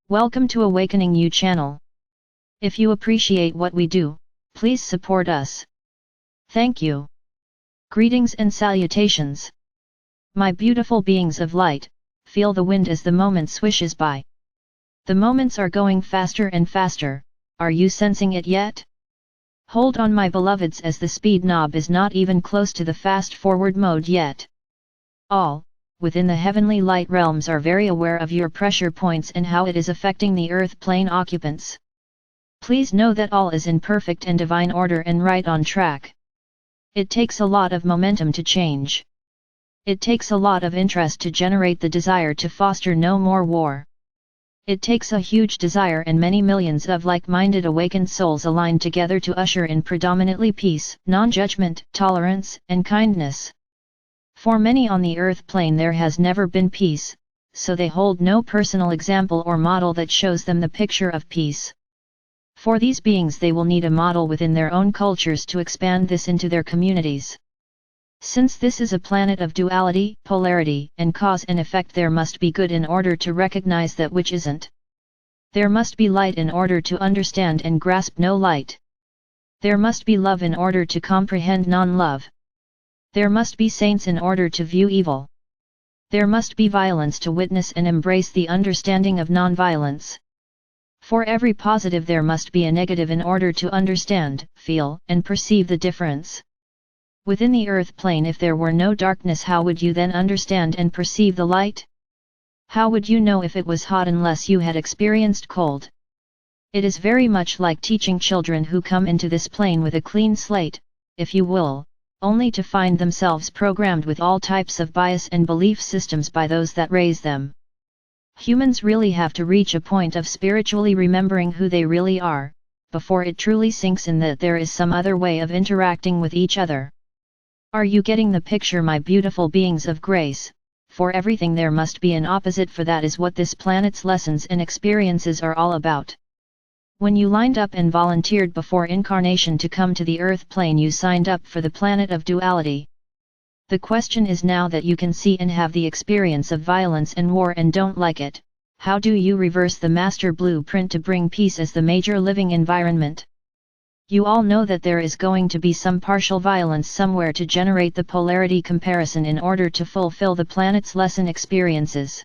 Welcome to Awakening You channel. If you appreciate what we do, please support us. Thank you. Greetings and salutations. My beautiful beings of light, feel the wind as the moment swishes by. The moments are going faster and faster, are you sensing it yet? Hold on my beloveds, as the speed knob is not even close to the fast forward mode yet. All, within the heavenly light realms, are very aware of your pressure points and how it is affecting the earth plane occupants. Please know that all is in perfect and divine order and right on track. It takes a lot of momentum to change. It takes a lot of interest to generate the desire to foster no more war. It takes a huge desire and many millions of like-minded awakened souls aligned together to usher in predominantly peace, non-judgment, tolerance, and kindness. For many on the earth plane there has never been peace, so they hold no personal example or model that shows them the picture of peace. For these beings they will need a model within their own cultures to expand this into their communities. Since this is a planet of duality, polarity, and cause and effect, there must be good in order to recognize that which isn't. There must be light in order to understand and grasp no light. There must be love in order to comprehend non-love. There must be saints in order to view evil. There must be violence to witness and embrace the understanding of non-violence. For every positive there must be a negative in order to understand, feel, and perceive the difference. Within the earth plane, if there were no darkness, how would you then understand and perceive the light? How would you know if it was hot unless you had experienced cold? It is very much like teaching children who come into this plane with a clean slate, if you will, only to find themselves programmed with all types of bias and belief systems by those that raise them. Humans really have to reach a point of spiritually remembering who they really are, before it truly sinks in that there is some other way of interacting with each other. Are you getting the picture, my beautiful beings of grace? For everything there must be an opposite, for that is what this planet's lessons and experiences are all about. When you lined up and volunteered before incarnation to come to the earth plane, you signed up for the planet of duality. The question is, now that you can see and have the experience of violence and war and don't like it, how do you reverse the master blueprint to bring peace as the major living environment? You all know that there is going to be some partial violence somewhere to generate the polarity comparison in order to fulfill the planet's lesson experiences.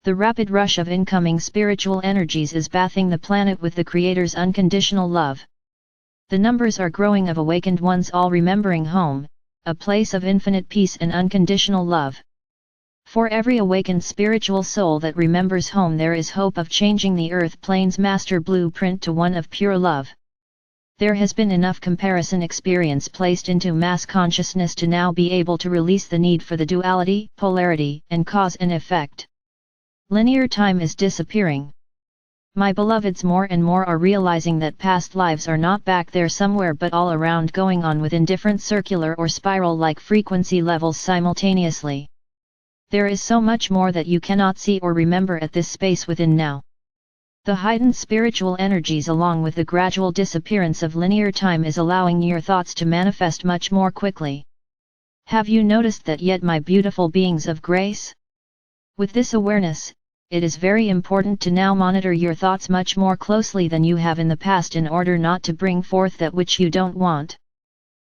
The rapid rush of incoming spiritual energies is bathing the planet with the Creator's unconditional love. The numbers are growing of awakened ones all remembering home, a place of infinite peace and unconditional love. For every awakened spiritual soul that remembers home, there is hope of changing the earth plane's master blueprint to one of pure love. There has been enough comparison experience placed into mass consciousness to now be able to release the need for the duality, polarity, and cause and effect. Linear time is disappearing. My beloveds more and more are realizing that past lives are not back there somewhere but all around, going on within different circular or spiral-like frequency levels simultaneously. There is so much more that you cannot see or remember at this space within now. The heightened spiritual energies along with the gradual disappearance of linear time is allowing your thoughts to manifest much more quickly. Have you noticed that yet, my beautiful beings of grace? With this awareness, it is very important to now monitor your thoughts much more closely than you have in the past in order not to bring forth that which you don't want.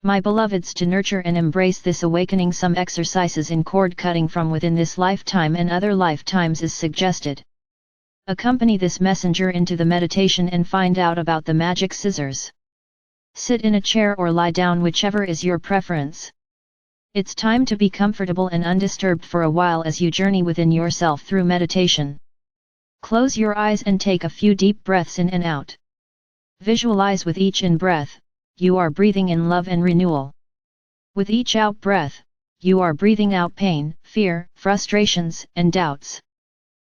My beloveds, to nurture and embrace this awakening, some exercises in cord cutting from within this lifetime and other lifetimes is suggested. Accompany this messenger into the meditation and find out about the magic scissors. Sit in a chair or lie down, whichever is your preference. It's time to be comfortable and undisturbed for a while as you journey within yourself through meditation. Close your eyes and take a few deep breaths in and out. Visualize with each in-breath, you are breathing in love and renewal. With each out-breath, you are breathing out pain, fear, frustrations, and doubts.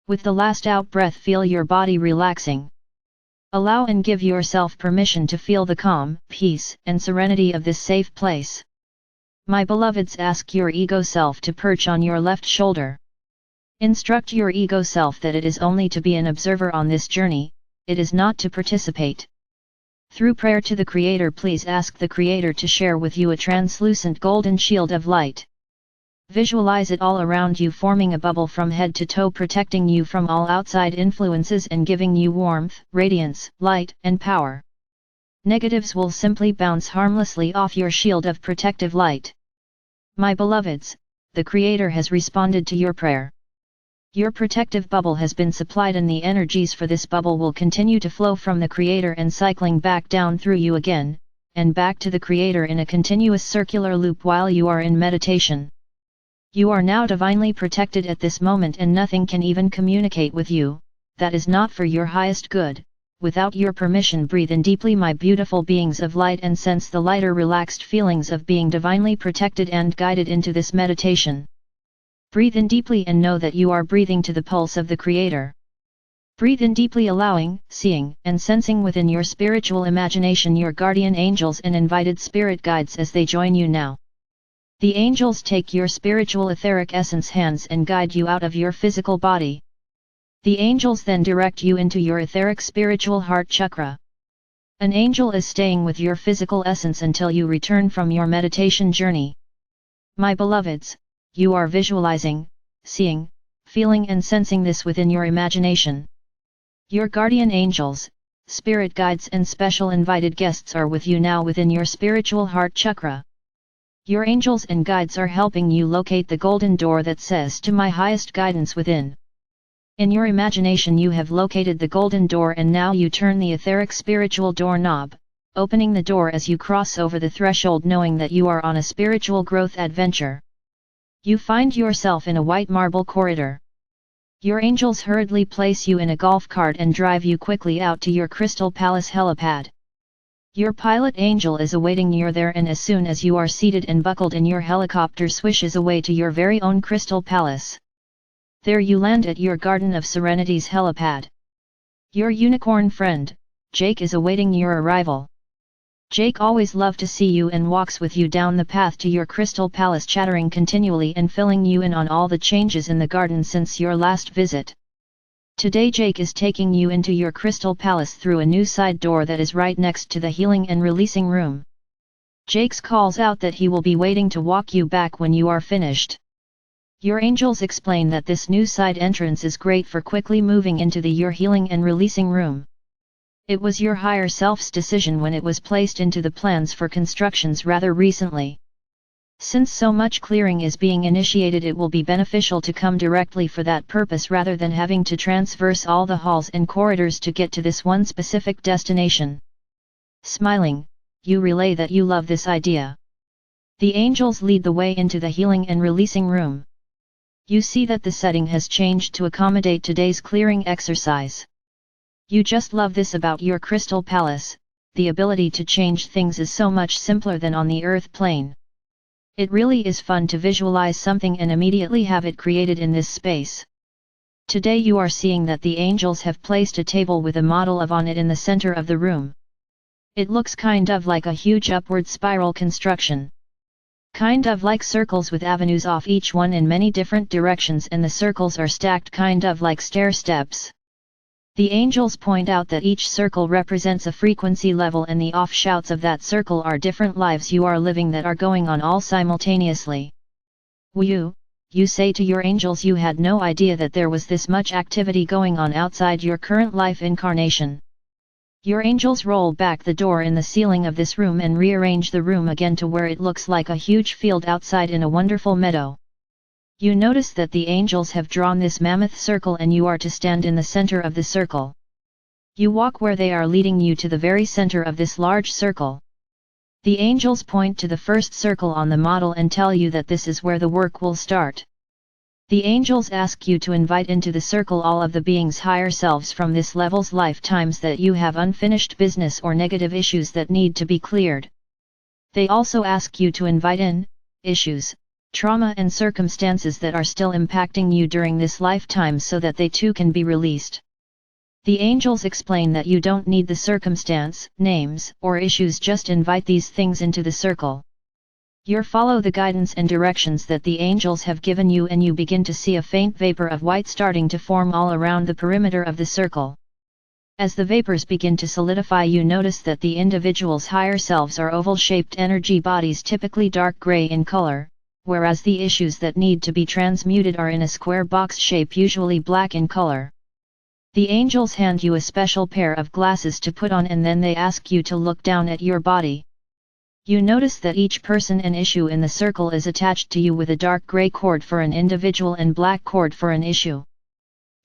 With the last out-breath, feel your body relaxing. Allow and give yourself permission to feel the calm, peace, and serenity of this safe place. My beloveds, ask your ego self to perch on your left shoulder. Instruct your ego self that it is only to be an observer on this journey, it is not to participate. Through prayer to the Creator, please ask the Creator to share with you a translucent golden shield of light. Visualize it all around you, forming a bubble from head to toe, protecting you from all outside influences and giving you warmth, radiance, light, and power. Negatives will simply bounce harmlessly off your shield of protective light. My beloveds, the Creator has responded to your prayer. Your protective bubble has been supplied, and the energies for this bubble will continue to flow from the Creator and cycling back down through you again, and back to the Creator in a continuous circular loop while you are in meditation. You are now divinely protected at this moment, and nothing can even communicate with you that is not for your highest good. Without your permission, breathe in deeply, my beautiful beings of light, and sense the lighter, relaxed feelings of being divinely protected and guided into this meditation. Breathe in deeply and know that you are breathing to the pulse of the Creator. Breathe in deeply, allowing, seeing, and sensing within your spiritual imagination your guardian angels and invited spirit guides as they join you now. The angels take your spiritual etheric essence hands and guide you out of your physical body. The angels then direct you into your etheric spiritual heart chakra. An angel is staying with your physical essence until you return from your meditation journey. My beloveds, you are visualizing, seeing, feeling and sensing this within your imagination. Your guardian angels, spirit guides and special invited guests are with you now within your spiritual heart chakra. Your angels and guides are helping you locate the golden door that says to my highest guidance within. In your imagination you have located the golden door, and now you turn the etheric spiritual door knob, opening the door as you cross over the threshold, knowing that you are on a spiritual growth adventure. You find yourself in a white marble corridor. Your angels hurriedly place you in a golf cart and drive you quickly out to your Crystal Palace helipad. Your pilot angel is awaiting you there, and as soon as you are seated and buckled in, your helicopter swishes away to your very own Crystal Palace. There you land at your Garden of Serenity's helipad. Your unicorn friend, Jake, is awaiting your arrival. Jake always loved to see you and walks with you down the path to your Crystal Palace, chattering continually and filling you in on all the changes in the garden since your last visit. Today Jake is taking you into your Crystal Palace through a new side door that is right next to the healing and releasing room. Jake calls out that he will be waiting to walk you back when you are finished. Your angels explain that this new side entrance is great for quickly moving into your healing and releasing room. It was your higher self's decision when it was placed into the plans for constructions rather recently. Since so much clearing is being initiated, it will be beneficial to come directly for that purpose rather than having to traverse all the halls and corridors to get to this one specific destination. Smiling, you relay that you love this idea. The angels lead the way into the healing and releasing room. You see that the setting has changed to accommodate today's clearing exercise. You just love this about your Crystal Palace. The ability to change things is so much simpler than on the earth plane. It really is fun to visualize something and immediately have it created in this space. Today you are seeing that the angels have placed a table with a model of on it in the center of the room. It looks kind of like a huge upward spiral construction. Kind of like circles with avenues off each one in many different directions, and the circles are stacked kind of like stair steps. The angels point out that each circle represents a frequency level, and the offshoots of that circle are different lives you are living that are going on all simultaneously. You say to your angels you had no idea that there was this much activity going on outside your current life incarnation. Your angels roll back the door in the ceiling of this room and rearrange the room again to where it looks like a huge field outside in a wonderful meadow. You notice that the angels have drawn this mammoth circle and you are to stand in the center of the circle. You walk where they are leading you to the very center of this large circle. The angels point to the first circle on the model and tell you that this is where the work will start. The angels ask you to invite into the circle all of the beings' higher selves from this level's lifetimes that you have unfinished business or negative issues that need to be cleared. They also ask you to invite in issues, trauma and circumstances that are still impacting you during this lifetime so that they too can be released. The angels explain that you don't need the circumstance, names, or issues, just invite these things into the circle. You follow the guidance and directions that the angels have given you, and you begin to see a faint vapor of white starting to form all around the perimeter of the circle. As the vapors begin to solidify, you notice that the individual's higher selves are oval-shaped energy bodies, typically dark gray in color, whereas the issues that need to be transmuted are in a square box shape, usually black in color. The angels hand you a special pair of glasses to put on, and then they ask you to look down at your body. You notice that each person and issue in the circle is attached to you with a dark gray cord for an individual and black cord for an issue.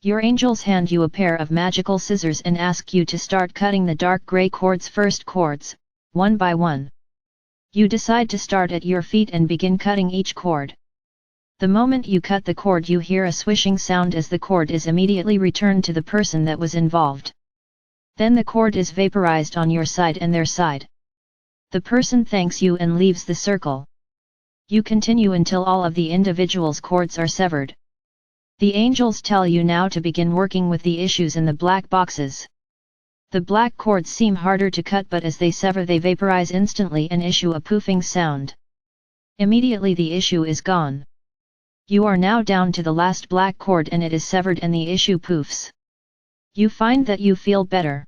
Your angels hand you a pair of magical scissors and ask you to start cutting the dark gray cords, first cords, one by one. You decide to start at your feet and begin cutting each cord. The moment you cut the cord, you hear a swishing sound as the cord is immediately returned to the person that was involved. Then the cord is vaporized on your side and their side. The person thanks you and leaves the circle. You continue until all of the individual's cords are severed. The angels tell you now to begin working with the issues in the black boxes. The black cords seem harder to cut, but as they sever they vaporize instantly and issue a poofing sound. Immediately the issue is gone. You are now down to the last black cord and it is severed and the issue poofs. You find that you feel better.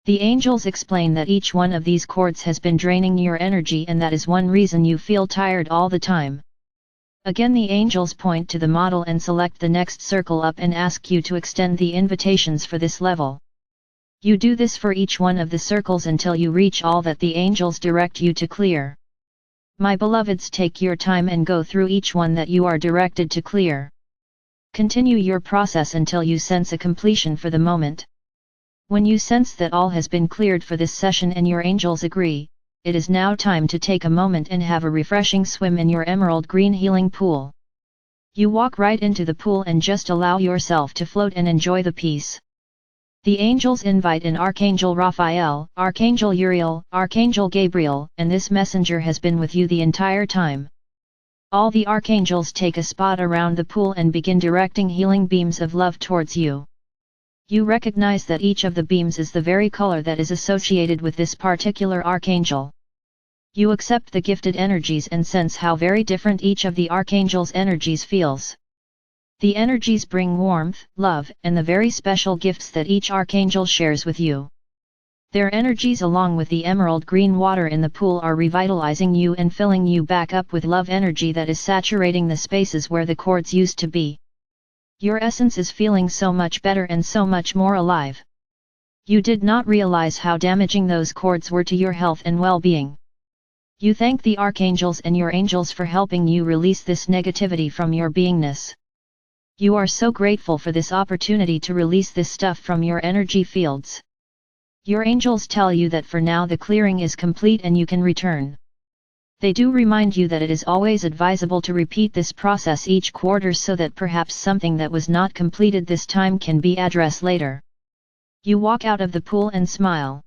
The angels explain that each one of these cords has been draining your energy and that is one reason you feel tired all the time. Again the angels point to the model and select the next circle up and ask you to extend the invitations for this level. You do this for each one of the circles until you reach all that the angels direct you to clear. My beloveds, take your time and go through each one that you are directed to clear. Continue your process until you sense a completion for the moment. When you sense that all has been cleared for this session and your angels agree, it is now time to take a moment and have a refreshing swim in your emerald green healing pool. You walk right into the pool and just allow yourself to float and enjoy the peace. The angels invite in Archangel Raphael, Archangel Uriel, Archangel Gabriel, and this messenger has been with you the entire time. All the archangels take a spot around the pool and begin directing healing beams of love towards you. You recognize that each of the beams is the very color that is associated with this particular archangel. You accept the gifted energies and sense how very different each of the archangel's energies feels. The energies bring warmth, love, and the very special gifts that each archangel shares with you. Their energies along with the emerald green water in the pool are revitalizing you and filling you back up with love energy that is saturating the spaces where the cords used to be. Your essence is feeling so much better and so much more alive. You did not realize how damaging those cords were to your health and well-being. You thank the archangels and your angels for helping you release this negativity from your beingness. You are so grateful for this opportunity to release this stuff from your energy fields. Your angels tell you that for now the clearing is complete and you can return. They do remind you that it is always advisable to repeat this process each quarter so that perhaps something that was not completed this time can be addressed later. You walk out of the pool and smile.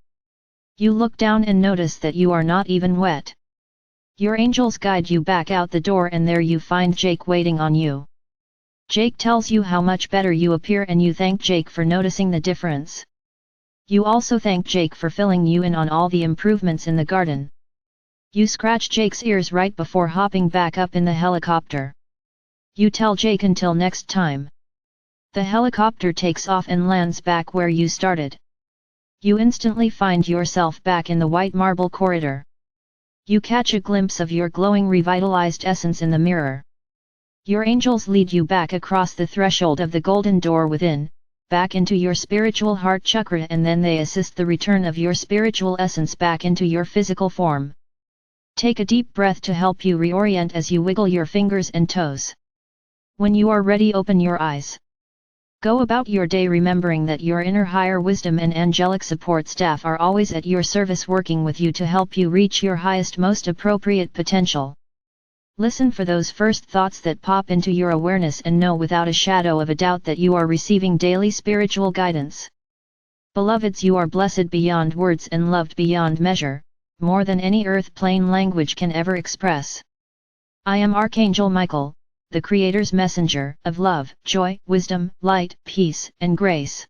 You look down and notice that you are not even wet. Your angels guide you back out the door and there you find Jake waiting on you. Jake tells you how much better you appear and you thank Jake for noticing the difference. You also thank Jake for filling you in on all the improvements in the garden. You scratch Jake's ears right before hopping back up in the helicopter. You tell Jake until next time. The helicopter takes off and lands back where you started. You instantly find yourself back in the white marble corridor. You catch a glimpse of your glowing revitalized essence in the mirror. Your angels lead you back across the threshold of the golden door within, back into your spiritual heart chakra, and then they assist the return of your spiritual essence back into your physical form. Take a deep breath to help you reorient as you wiggle your fingers and toes. When you are ready, open your eyes. Go about your day remembering that your inner higher wisdom and angelic support staff are always at your service working with you to help you reach your highest, most appropriate potential. Listen for those first thoughts that pop into your awareness and know without a shadow of a doubt that you are receiving daily spiritual guidance. Beloveds, you are blessed beyond words and loved beyond measure, more than any earth plane language can ever express. I am Archangel Michael, the Creator's messenger of love, joy, wisdom, light, peace, and grace.